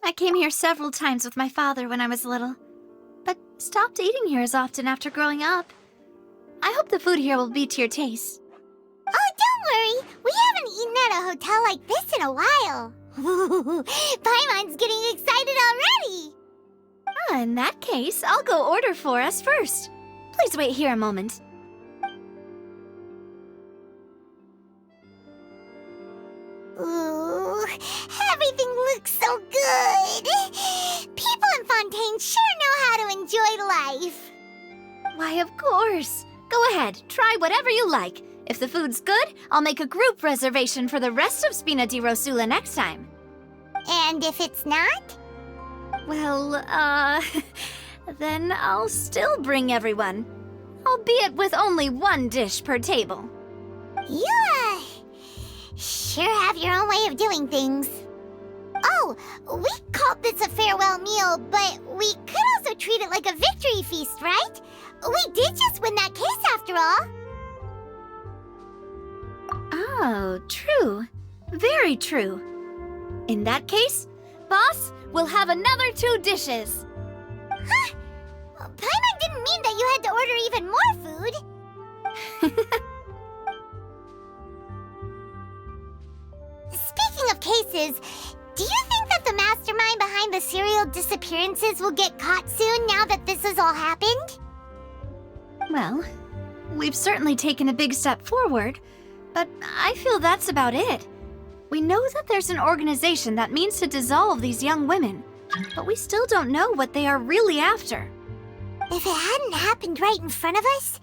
I came here several times with my father when I was little, but stopped eating here as often after growing up. I hope the food here will be to your taste. Oh, don't worry. We haven't eaten at a hotel like this in a while. Paimon's getting excited already. In that case, I'll go order for us first. Please wait here a moment. Ooh, everything looks so good. People in Fontaine sure know how to enjoy life. Why, of course. Go ahead, try whatever you like. If the food's good, I'll make a group reservation for the rest of Spina di Rosula next time. And if it's not? Well, then I'll still bring everyone. Albeit with only one dish per table. You, sure have your own way of doing things. Oh, we called this a farewell meal, but we could also treat it like a victory feast, right? We did just win that case after all. Oh, true. Very true. In that case, boss, we'll have another 2 dishes. Huh? Paimon didn't mean that you had to order even more food. Speaking of cases, do you think that the mastermind behind the serial disappearances will get caught soon now that this has all happened? Well, we've certainly taken a big step forward, but I feel that's about it. We know that there's an organization that means to dissolve these young women, but we still don't know what they are really after. If it hadn't happened right in front of us,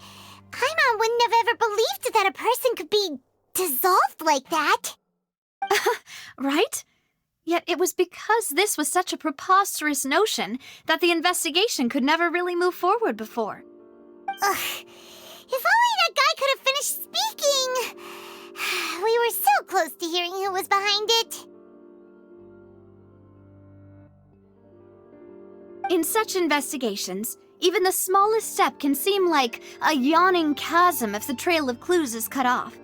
Paimon wouldn't have ever believed that a person could be dissolved like that. Right? Yet it was because this was such a preposterous notion that the investigation could never really move forward before. Ugh. If only that guy could have finished speaking! We were so close to hearing who was behind it. In such investigations, even the smallest step can seem like a yawning chasm if the trail of clues is cut off.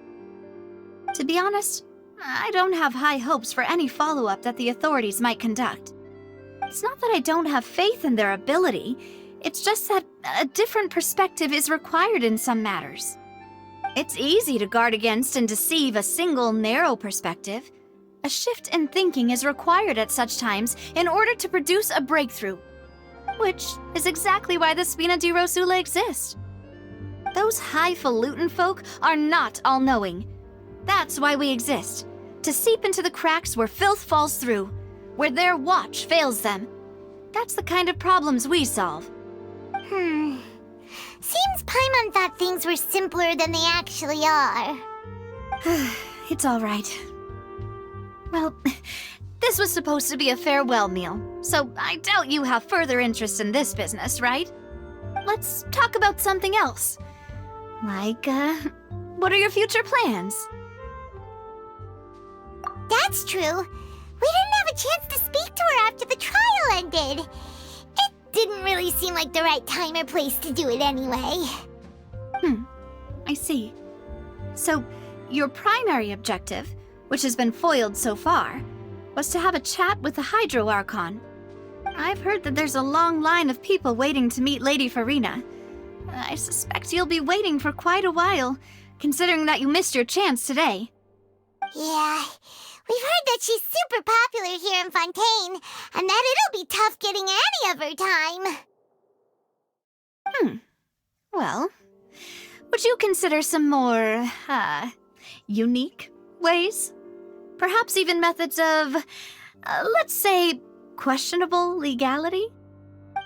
To be honest, I don't have high hopes for any follow-up that the authorities might conduct. It's not that I don't have faith in their ability, it's just that a different perspective is required in some matters. It's easy to guard against and deceive a single narrow perspective. A shift in thinking is required at such times in order to produce a breakthrough, which is exactly why the Spina di Rosula exist. Those highfalutin folk are not all-knowing. That's why we exist, to seep into the cracks where filth falls through, where their watch fails them. That's the kind of problems we solve. Seems Paimon thought things were simpler than they actually are. It's all right. Well, this was supposed to be a farewell meal, so I doubt you have further interest in this business, right? Let's talk about something else. Like, what are your future plans? That's true. We didn't have a chance to speak to her after the trial ended. It didn't really seem like the right time or place to do it anyway. I see. So, your primary objective, which has been foiled so far, was to have a chat with the Hydro Archon. I've heard that there's a long line of people waiting to meet Lady Farina. I suspect you'll be waiting for quite a while, considering that you missed your chance today. Yeah, we've heard that she's super popular here in Fontaine, and that it'll be tough getting any of her time. Well, would you consider some more, unique ways. Perhaps even methods of, let's say, questionable legality?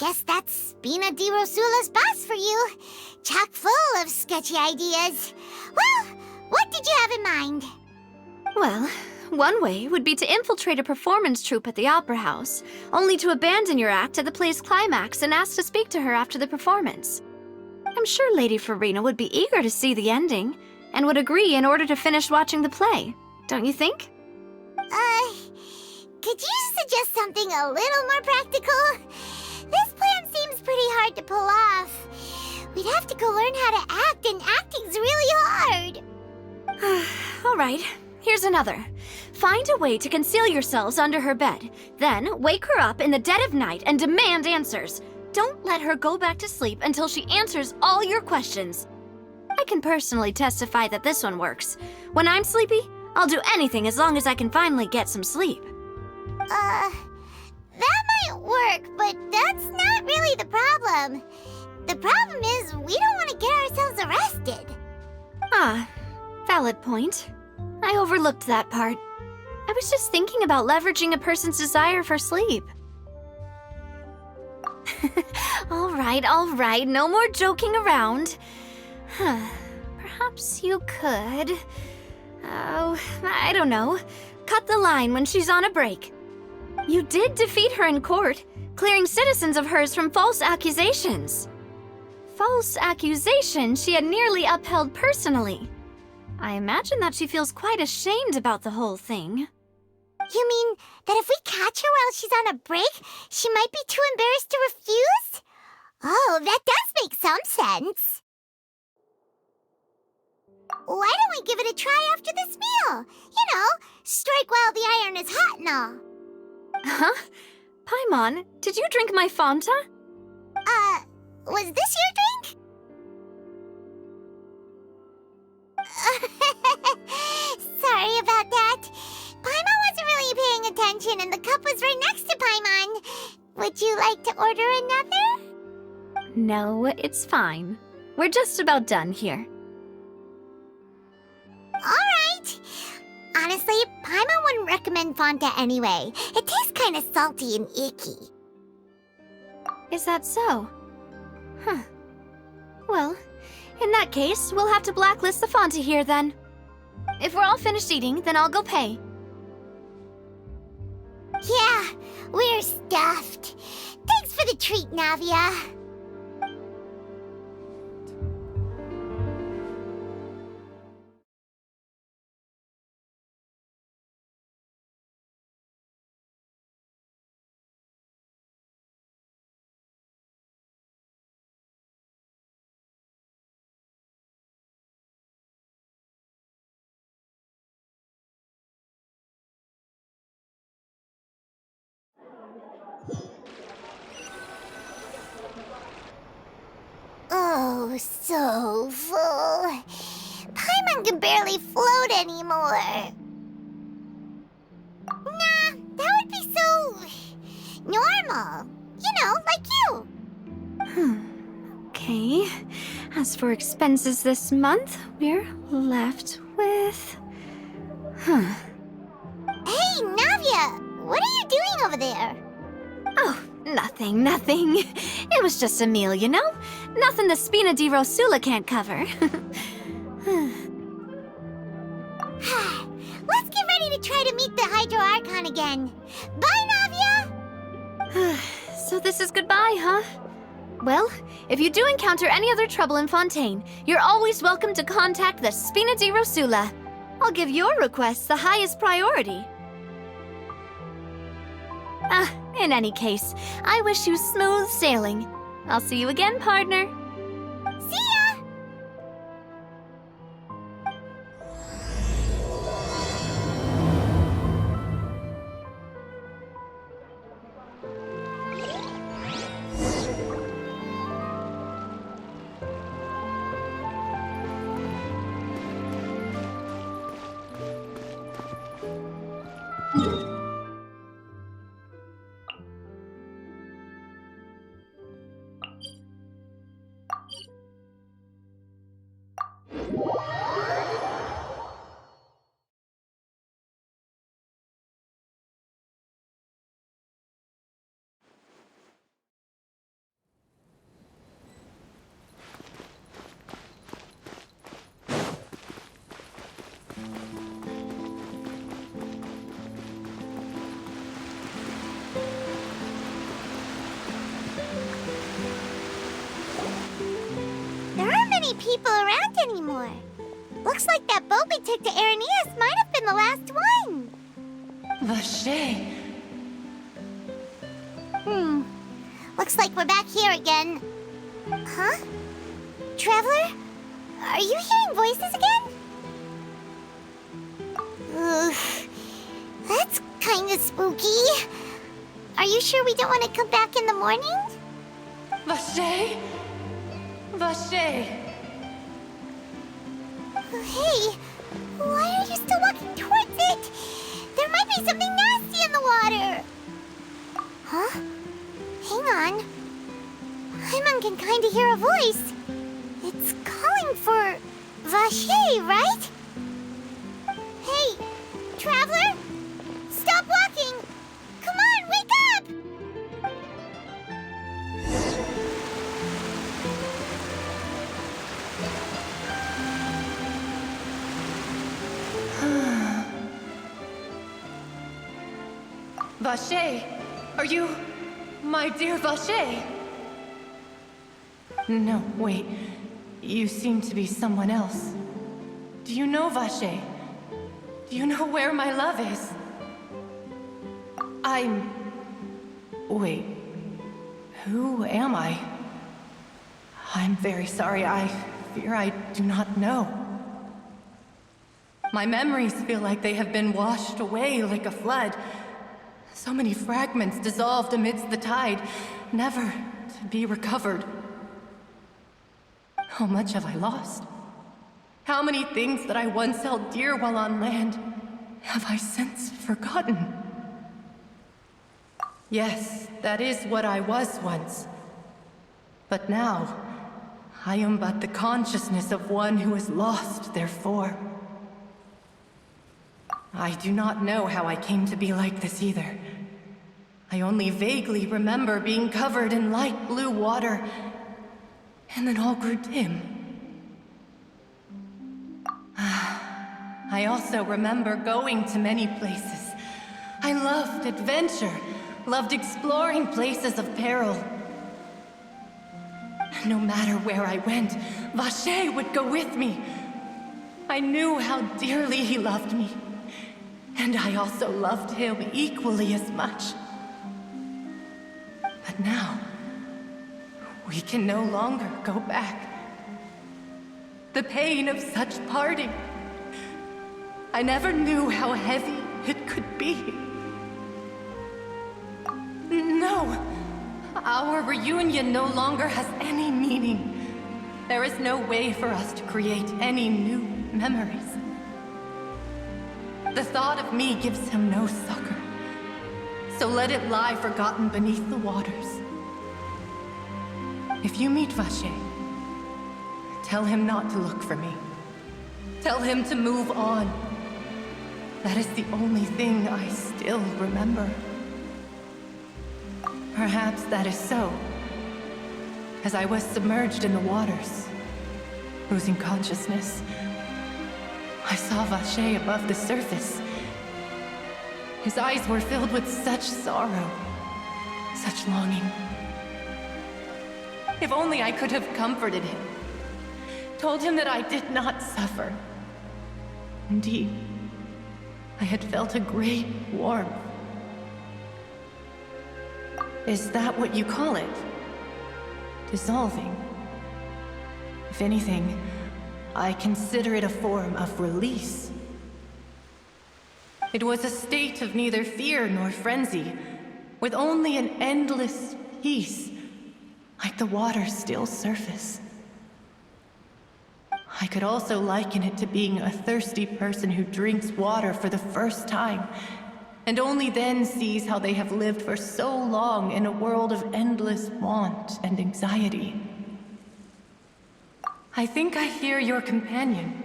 Guess that's Spina di Rosula's boss for you. Chock full of sketchy ideas. Well, what did you have in mind? Well, one way would be to infiltrate a performance troupe at the Opera House, only to abandon your act at the play's climax and ask to speak to her after the performance. I'm sure Lady Farina would be eager to see the ending, and would agree in order to finish watching the play, don't you think? Could you suggest something a little more practical? This plan seems pretty hard to pull off. We'd have to go learn how to act, and acting's really hard. All right, here's another. Find a way to conceal yourselves under her bed. Then wake her up in the dead of night and demand answers. Don't let her go back to sleep until she answers all your questions. I can personally testify that this one works. When I'm sleepy, I'll do anything as long as I can finally get some sleep. That might work, but that's not really the problem. The problem is we don't want to get ourselves arrested. Ah, valid point. I overlooked that part. I was just thinking about leveraging a person's desire for sleep. All right, no more joking around. Perhaps you could... Oh, I don't know. Cut the line when she's on a break. You did defeat her in court, clearing citizens of hers from false accusations. False accusations she had nearly upheld personally. I imagine that she feels quite ashamed about the whole thing. You mean that if we catch her while she's on a break, she might be too embarrassed to refuse? Oh, that does make some sense. Why don't we give it a try after this meal? You know, strike while the iron is hot and all. Huh? Paimon, did you drink my Fanta? Was this your drink? Sorry about that. Paimon wasn't really paying attention and the cup was right next to Paimon. Would you like to order another? No, it's fine. We're just about done here. Alright. Honestly, Paimon wouldn't recommend Fanta anyway. It tastes kind of salty and icky. Is that so? Huh. Well, in that case, we'll have to blacklist the Fanta here then. If we're all finished eating, then I'll go pay. Yeah, we're stuffed. Thanks for the treat, Navia. Oh, so full. Paimon can barely float anymore. Nah, that would be so... normal. You know, like you. Okay. As for expenses this month, we're left with... Hey, Navia, what are you doing over there? Oh, nothing. It was just a meal, you know? Nothing the Spina di Rosula can't cover. Let's get ready to try to meet the Hydro Archon again. Bye, Navia! So this is goodbye, huh? Well, if you do encounter any other trouble in Fontaine, you're always welcome to contact the Spina di Rosula. I'll give your requests the highest priority. In any case, I wish you smooth sailing. I'll see you again, partner. See ya! people around anymore. Looks like that boat we took to Araneas might have been the last one. Vache. Looks like we're back here again. Huh? Traveler? Are you hearing voices again? Ugh. That's kinda spooky. Are you sure we don't want to come back in the morning? Vache? Vache. Hey, why are you still walking towards it? There might be something nasty in the water. Huh? Hang on. Paimon can kinda hear a voice. It's calling for Vache, right? Hey, Traveler? Stop walking! Come on, wake up! Vache, are you my dear Vache? No, wait. You seem to be someone else. Do you know Vache? Do you know where my love is? Wait. Who am I? I'm very sorry. I fear I do not know. My memories feel like they have been washed away like a flood. So many fragments dissolved amidst the tide, never to be recovered. How much have I lost? How many things that I once held dear while on land have I since forgotten? Yes, that is what I was once. But now, I am but the consciousness of one who is lost, therefore. I do not know how I came to be like this either. I only vaguely remember being covered in light blue water, and then all grew dim. I also remember going to many places. I loved adventure, loved exploring places of peril. No matter where I went, Vache would go with me. I knew how dearly he loved me, and I also loved him equally as much. But now, we can no longer go back. The pain of such parting, I never knew how heavy it could be. No, our reunion no longer has any meaning. There is no way for us to create any new memories. The thought of me gives him no succor, so let it lie forgotten beneath the waters. If you meet Vache, tell him not to look for me. Tell him to move on. That is the only thing I still remember. Perhaps that is so. As I was submerged in the waters, losing consciousness, I saw Vache above the surface. His eyes were filled with such sorrow, such longing. If only I could have comforted him, told him that I did not suffer. Indeed, I had felt a great warmth. Is that what you call it? Dissolving? If anything, I consider it a form of release. It was a state of neither fear nor frenzy, with only an endless peace, like the water's still surface. I could also liken it to being a thirsty person who drinks water for the first time, and only then sees how they have lived for so long in a world of endless want and anxiety. I think I hear your companion.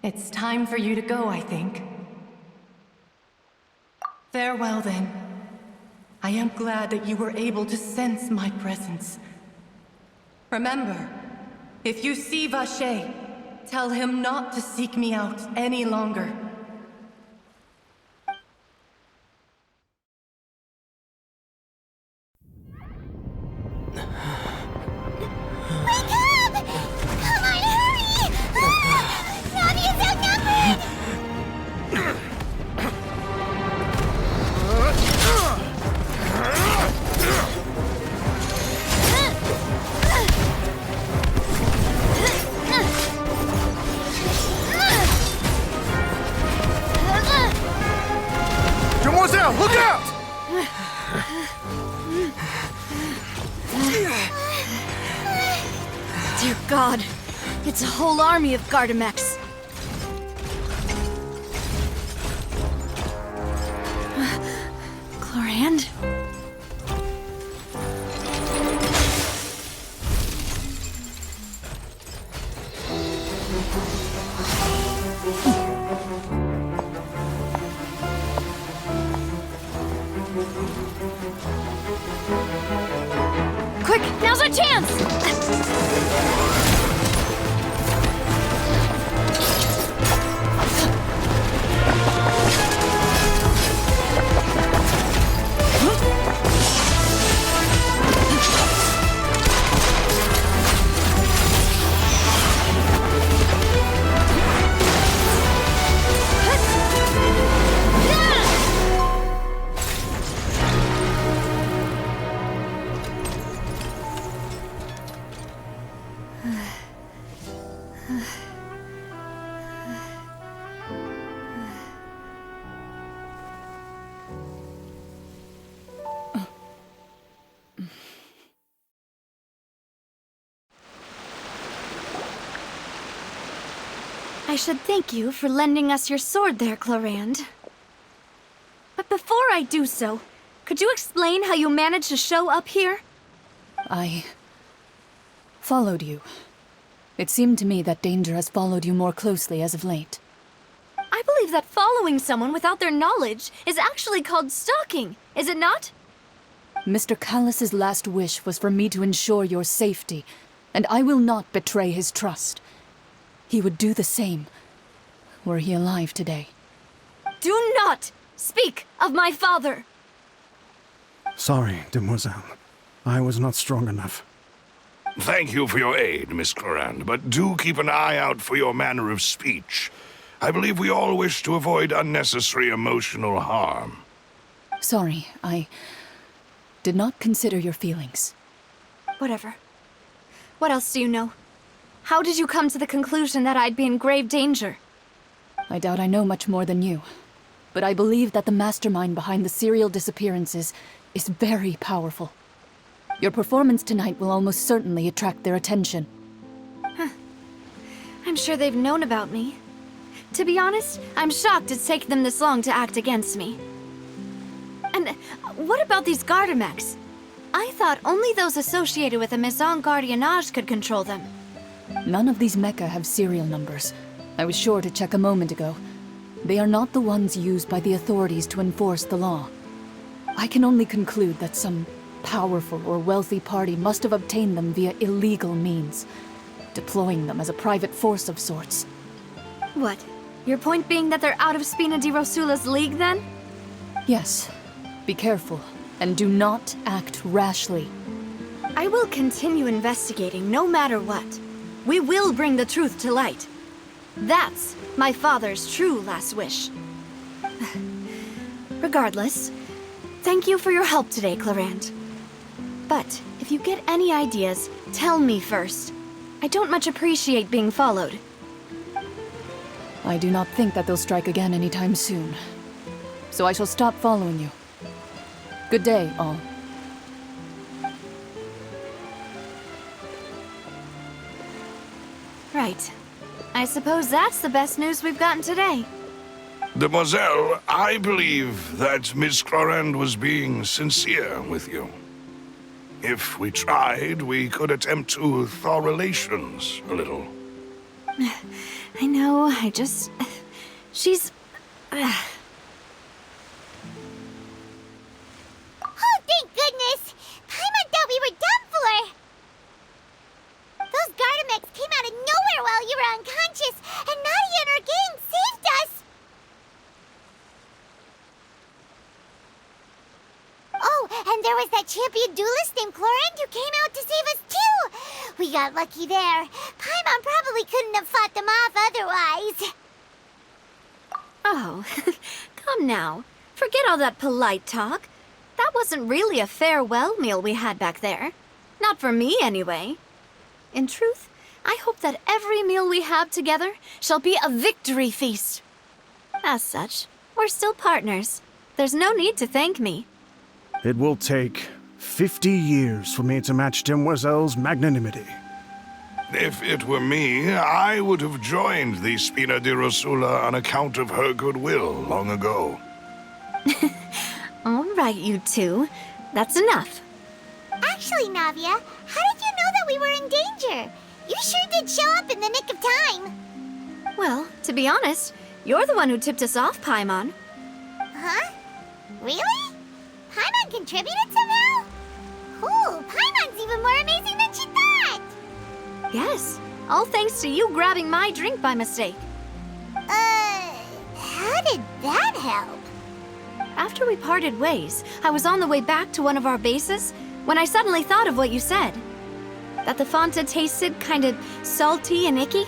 It's time for you to go, I think. Farewell, then. I am glad that you were able to sense my presence. Remember, if you see Vache, tell him not to seek me out any longer. Wake up! Come on, Dear God, it's a whole army of Gardamex. Chlorand? Quick, now's our chance! I should thank you for lending us your sword there, Chlorand. But before I do so, could you explain how you managed to show up here? I followed you. It seemed to me that danger has followed you more closely as of late. I believe that following someone without their knowledge is actually called stalking, is it not? Mr. Callus's last wish was for me to ensure your safety, and I will not betray his trust. He would do the same, were he alive today. Do not speak of my father! Sorry, demoiselle. I was not strong enough. Thank you for your aid, Miss Chlorand, but do keep an eye out for your manner of speech. I believe we all wish to avoid unnecessary emotional harm. Sorry, I did not consider your feelings. Whatever. What else do you know? How did you come to the conclusion that I'd be in grave danger? I doubt I know much more than you, but I believe that the mastermind behind the serial disappearances is very powerful. Your performance tonight will almost certainly attract their attention. I'm sure they've known about me. To be honest, I'm shocked it's taken them this long to act against me. And what about these Gardamex? I thought only those associated with a Maison Gardiennage could control them. None of these mecha have serial numbers. I was sure to check a moment ago. They are not the ones used by the authorities to enforce the law. I can only conclude that some powerful or wealthy party must have obtained them via illegal means, deploying them as a private force of sorts. What? Your point being that they're out of Spina di Rosula's league, then? Yes. Be careful, and do not act rashly. I will continue investigating no matter what. We will bring the truth to light. That's my father's true last wish. Regardless, thank you for your help today, Chlorand. But if you get any ideas, tell me first. I don't much appreciate being followed. I do not think that they'll strike again anytime soon. So I shall stop following you. Good day, all. Right. I suppose that's the best news we've gotten today. Demoiselle, I believe that Miss Chlorand was being sincere with you. If we tried, we could attempt to thaw relations a little. I know, she's... Oh, thank goodness! Paimon thought we were done for! Those Gardamex came out of nowhere while you were unconscious, and Nadia and her gang saved us! Oh, and there was that champion duelist named Chlorand who came out to save us too! We got lucky there. Paimon probably couldn't have fought them off otherwise. Oh, come now. Forget all that polite talk. That wasn't really a farewell meal we had back there. Not for me, anyway. In truth, I hope that every meal we have together shall be a victory feast. As such, we're still partners. There's no need to thank me. It will take 50 years for me to match Demoiselle's magnanimity. If it were me, I would have joined the Spina di Rosula on account of her goodwill long ago. All right, you two. That's enough. Actually, Navia, how did you know that we were in danger? You sure did show up in the nick of time. Well, to be honest, you're the one who tipped us off, Paimon. Huh? Really? Paimon contributed somehow? Ooh, Paimon's even more amazing than she thought! Yes, all thanks to you grabbing my drink by mistake. How did that help? After we parted ways, I was on the way back to one of our bases when I suddenly thought of what you said. That the Fanta tasted kind of salty and icky.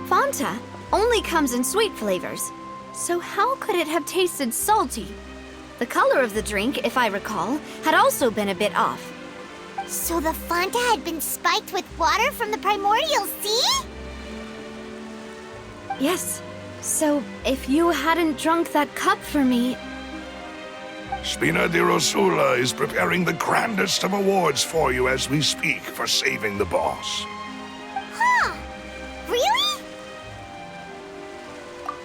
Fanta only comes in sweet flavors, so how could it have tasted salty? The color of the drink, if I recall, had also been a bit off. So the Fanta had been spiked with water from the primordial sea? Yes, so if you hadn't drunk that cup for me... Spina di Rosula is preparing the grandest of awards for you as we speak for saving the boss. Huh? Really?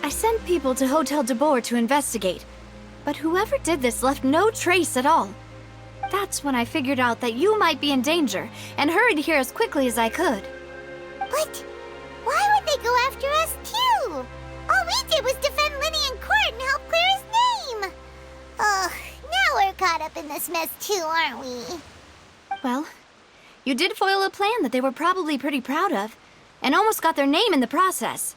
I sent people to Hotel de Boer to investigate, but whoever did this left no trace at all. That's when I figured out that you might be in danger and hurried here as quickly as I could. But why would they go after us too? All we did was defend Linny in court and help clear his name. Ugh, now we're caught up in this mess too, aren't we? Well, you did foil a plan that they were probably pretty proud of, and almost got their name in the process.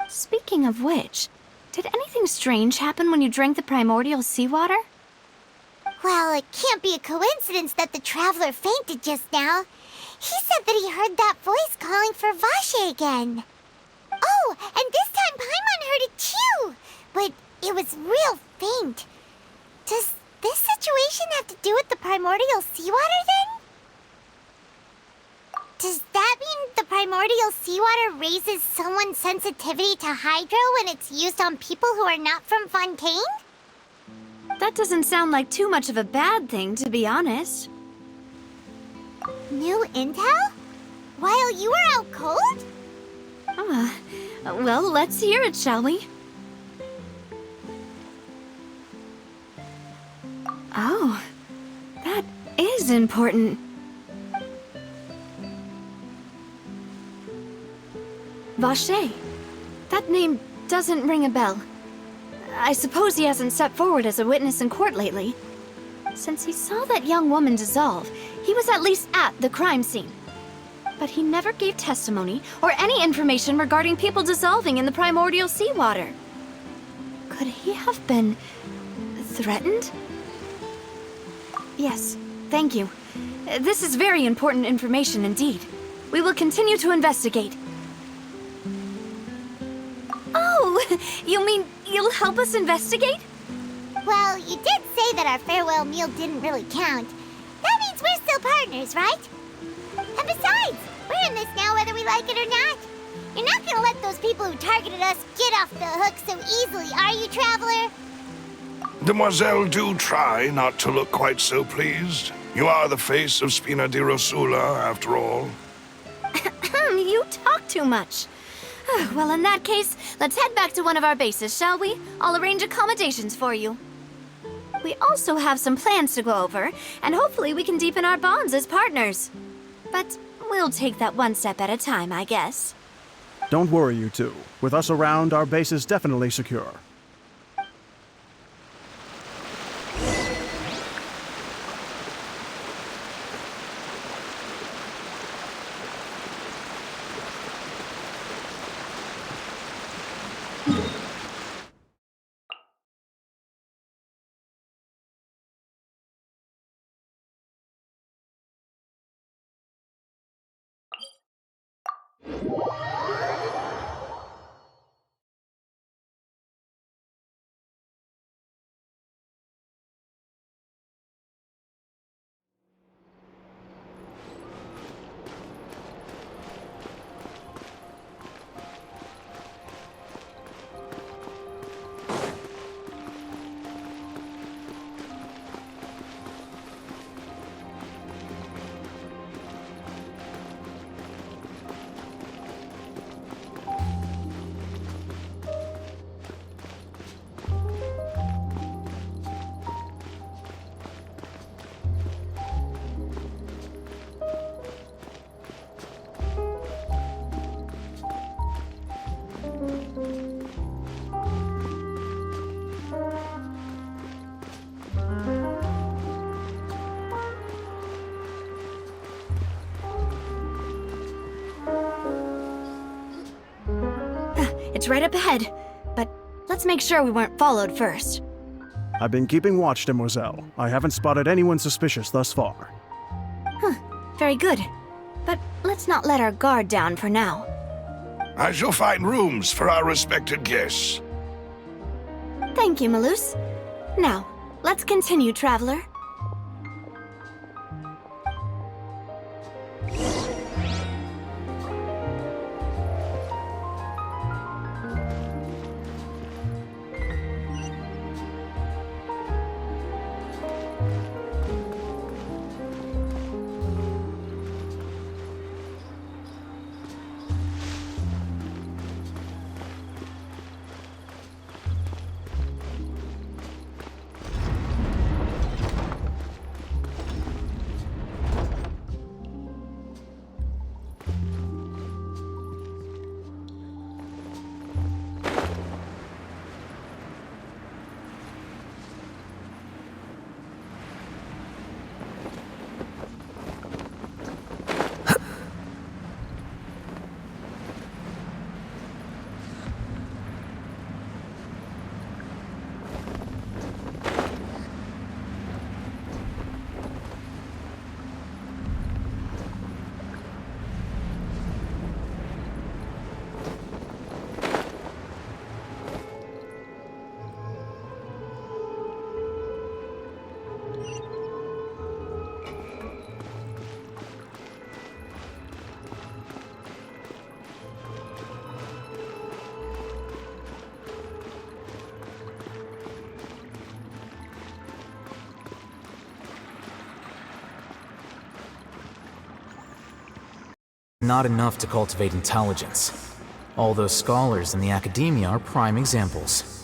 Speaking of which, did anything strange happen when you drank the primordial seawater? Well, it can't be a coincidence that the traveler fainted just now. He said that he heard that voice calling for Vache again. Oh, and this time Paimon heard it too, but it was real faint. Does this situation have to do with the primordial seawater then? Does that mean the primordial seawater raises someone's sensitivity to Hydro when it's used on people who are not from Fontaine? That doesn't sound like too much of a bad thing, to be honest. New intel? While you were out cold? Well, let's hear it, shall we? Oh, that is important. Vache. That name doesn't ring a bell. I suppose he hasn't stepped forward as a witness in court lately. Since he saw that young woman dissolve, he was at least at the crime scene. But he never gave testimony or any information regarding people dissolving in the primordial seawater. Could he have been threatened? Yes, thank you. This is very important information indeed. We will continue to investigate. Oh, you mean you'll help us investigate? Well, you did say that our farewell meal didn't really count. That means we're still partners, right? And besides, we're in this now whether we like it or not. You're not gonna let those people who targeted us get off the hook so easily, are you, Traveler? Demoiselle, do try not to look quite so pleased. You are the face of Spina di Rosula, after all. You talk too much. Well, in that case, let's head back to one of our bases, shall we? I'll arrange accommodations for you. We also have some plans to go over, and hopefully we can deepen our bonds as partners. But we'll take that one step at a time, I guess. Don't worry, you two. With us around, our base is definitely secure. It's right up ahead, but let's make sure we weren't followed first. I've been keeping watch, Demoiselle. I haven't spotted anyone suspicious thus far. Very good. But let's not let our guard down for now. I shall find rooms for our respected guests. Thank you, Maloose. Now, let's continue, Traveler. Not enough to cultivate intelligence. All those scholars in the academia are prime examples.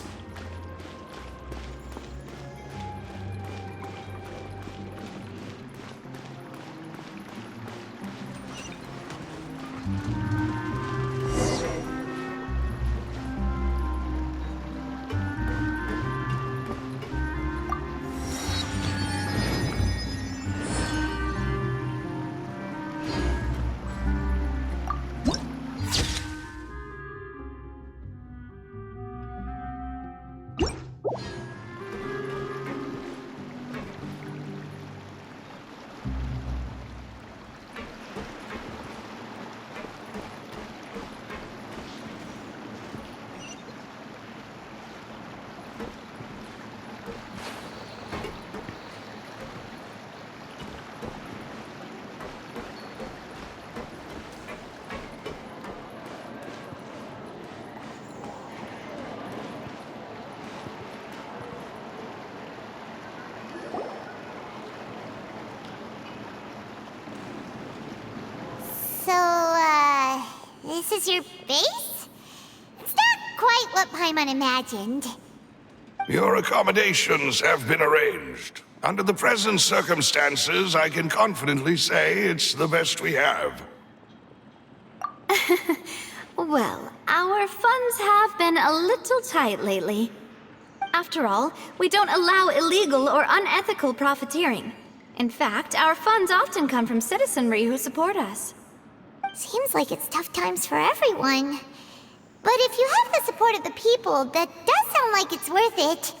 This is your base? It's not quite what Paimon imagined. Your accommodations have been arranged. Under the present circumstances, I can confidently say it's the best we have. Well, our funds have been a little tight lately. After all, we don't allow illegal or unethical profiteering. In fact, our funds often come from citizenry who support us. Seems like it's tough times for everyone. But if you have the support of the people, that does sound like it's worth it.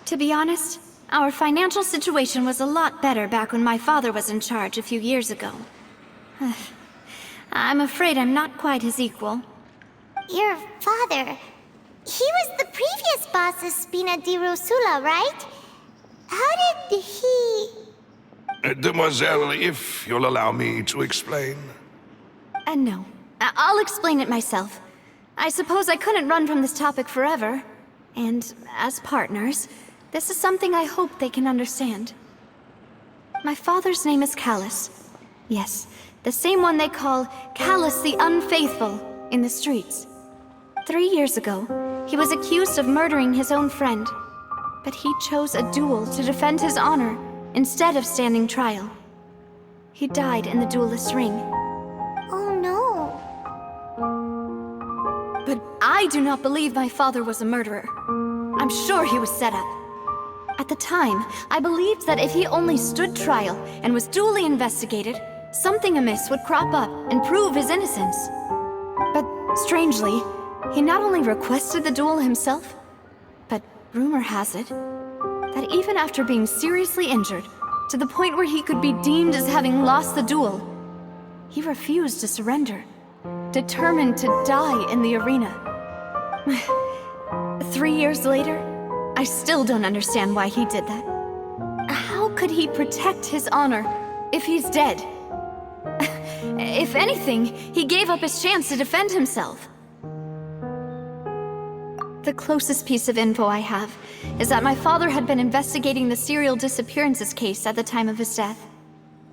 To be honest, our financial situation was a lot better back when my father was in charge a few years ago. I'm afraid I'm not quite his equal. Your father... he was the previous boss of Spina di Rosula, right? How did he... Demoiselle, if you'll allow me to explain. No. I'll explain it myself. I suppose I couldn't run from this topic forever. And as partners, this is something I hope they can understand. My father's name is Callus. Yes, the same one they call Callus the Unfaithful in the streets. 3 years ago, he was accused of murdering his own friend. But he chose a duel to defend his honor instead of standing trial. He died in the duelist's ring. Oh no. But I do not believe my father was a murderer. I'm sure he was set up. At the time, I believed that if he only stood trial and was duly investigated, something amiss would crop up and prove his innocence. But strangely, he not only requested the duel himself, but rumor has it that even after being seriously injured, to the point where he could be deemed as having lost the duel, he refused to surrender, determined to die in the arena. 3 years later, I still don't understand why he did that. How could he protect his honor if he's dead? If anything, he gave up his chance to defend himself. The closest piece of info I have is that my father had been investigating the serial disappearances case at the time of his death.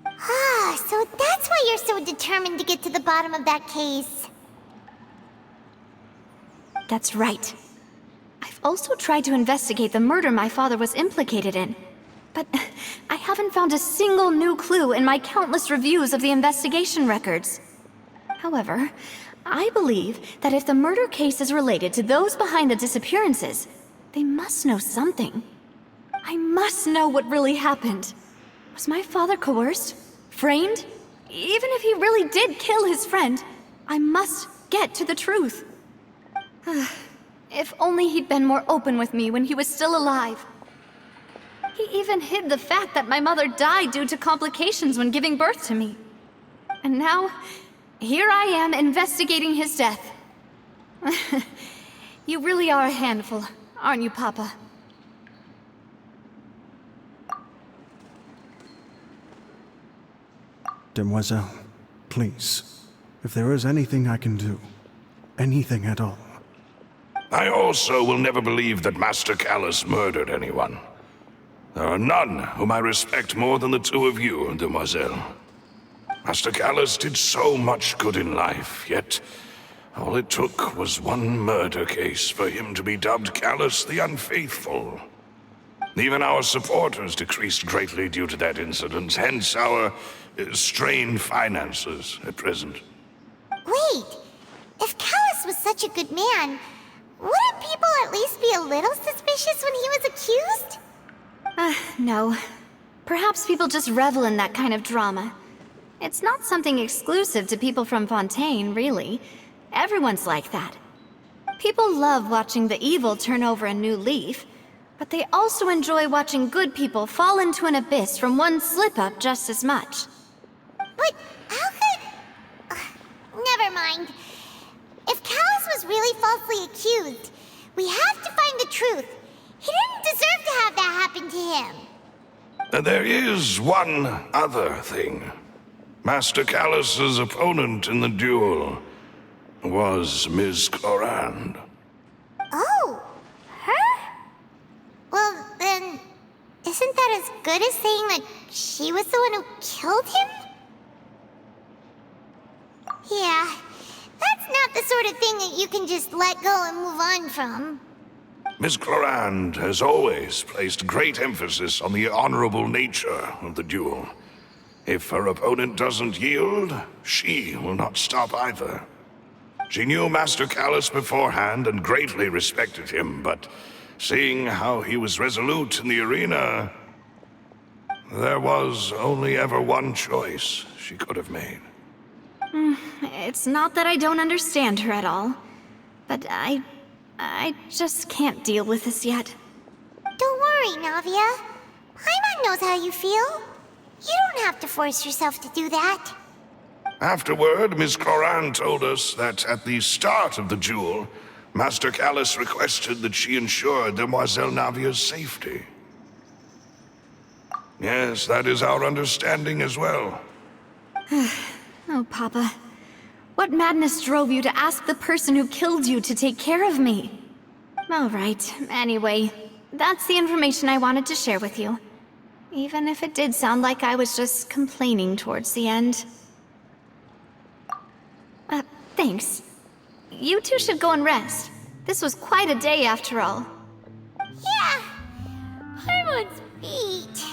Ah, so that's why you're so determined to get to the bottom of that case. That's right. I've also tried to investigate the murder my father was implicated in, but I haven't found a single new clue in my countless reviews of the investigation records. However, I believe that if the murder case is related to those behind the disappearances, they must know something. I must know what really happened. Was my father coerced? Framed? Even if he really did kill his friend, I must get to the truth. If only he'd been more open with me when he was still alive. He even hid the fact that my mother died due to complications when giving birth to me. And now, here I am investigating his death. You really are a handful, aren't you, Papa? Demoiselle, please, if there is anything I can do, anything at all. I also will never believe that Master Callus murdered anyone. There are none whom I respect more than the two of you, Demoiselle. Master Callus did so much good in life, yet all it took was one murder case for him to be dubbed Callus the Unfaithful. Even our supporters decreased greatly due to that incident, hence our strained finances at present. Wait, if Callus was such a good man, wouldn't people at least be a little suspicious when he was accused? No. Perhaps people just revel in that kind of drama. It's not something exclusive to people from Fontaine, really. Everyone's like that. People love watching the evil turn over a new leaf, but they also enjoy watching good people fall into an abyss from one slip-up just as much. But how could... never mind. If Callus was really falsely accused, we have to find the truth. He didn't deserve to have that happen to him. There is one other thing. Master Callus's opponent in the duel was Ms. Clorand. Oh, her? Well, then, isn't that as good as saying that she was the one who killed him? Yeah, that's not the sort of thing that you can just let go and move on from. Ms. Clorand has always placed great emphasis on the honorable nature of the duel. If her opponent doesn't yield, she will not stop either. She knew Master Callus beforehand and greatly respected him, but seeing how he was resolute in the arena, there was only ever one choice she could have made. It's not that I don't understand her at all, but I just can't deal with this yet. Don't worry, Navia. Paimon knows how you feel. You don't have to force yourself to do that. Afterward, Ms. Clorand told us that at the start of the duel, Master Callus requested that she ensure Demoiselle Navia's safety. Yes, that is our understanding as well. Oh, Papa. What madness drove you to ask the person who killed you to take care of me? All right, anyway, that's the information I wanted to share with you. Even if it did sound like I was just complaining towards the end. Thanks. You two should go and rest. This was quite a day after all. Yeah, Paimon's beat.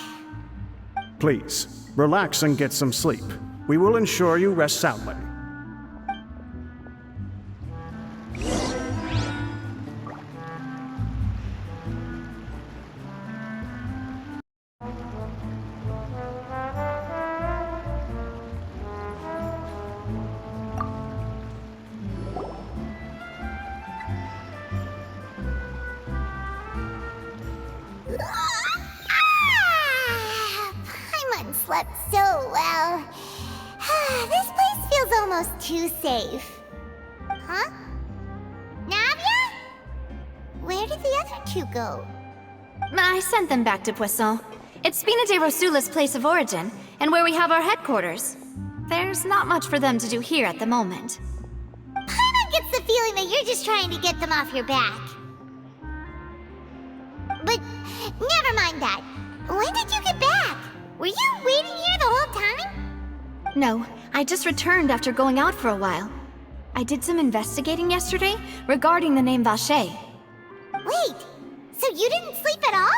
Please, relax and get some sleep. We will ensure you rest soundly. almost too safe. Huh? Navia? Where did the other two go? I sent them back to Poisson. It's Spina de Rosula's place of origin, and where we have our headquarters. There's not much for them to do here at the moment. Paimon gets the feeling that you're just trying to get them off your back. But never mind that. When did you get back? Were you waiting here the whole time? No, I just returned after going out for a while. I did some investigating yesterday regarding the name Vache. Wait, so you didn't sleep at all?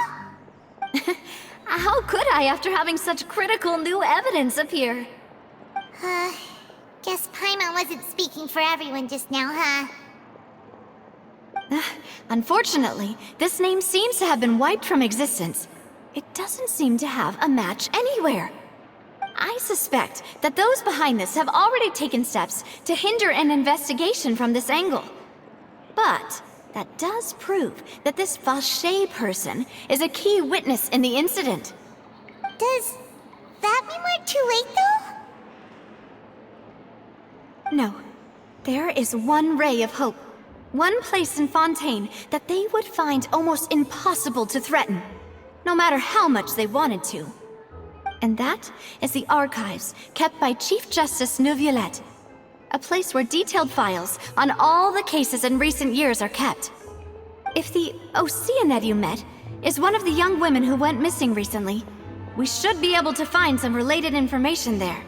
How could I after having such critical new evidence appear? Guess Paimon wasn't speaking for everyone just now, huh? Unfortunately, this name seems to have been wiped from existence. It doesn't seem to have a match anywhere. I suspect that those behind this have already taken steps to hinder an investigation from this angle. But that does prove that this Vache person is a key witness in the incident. Does that mean we're too late, though? No. There is one ray of hope. One place in Fontaine that they would find almost impossible to threaten, no matter how much they wanted to. And that is the archives kept by Chief Justice Neuvillette. A place where detailed files on all the cases in recent years are kept. If the Oceanette you met is one of the young women who went missing recently, we should be able to find some related information there.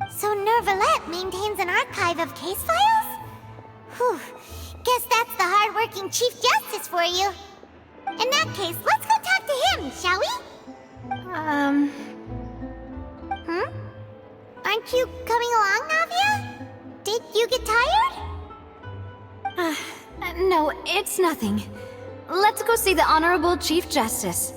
So Neuvillette maintains an archive of case files? Whew, guess that's the hard-working Chief Justice for you. In that case, let's go talk to him, shall we? Aren't you coming along, Navia? Did you get tired? No, it's nothing. Let's go see the Honorable Chief Justice.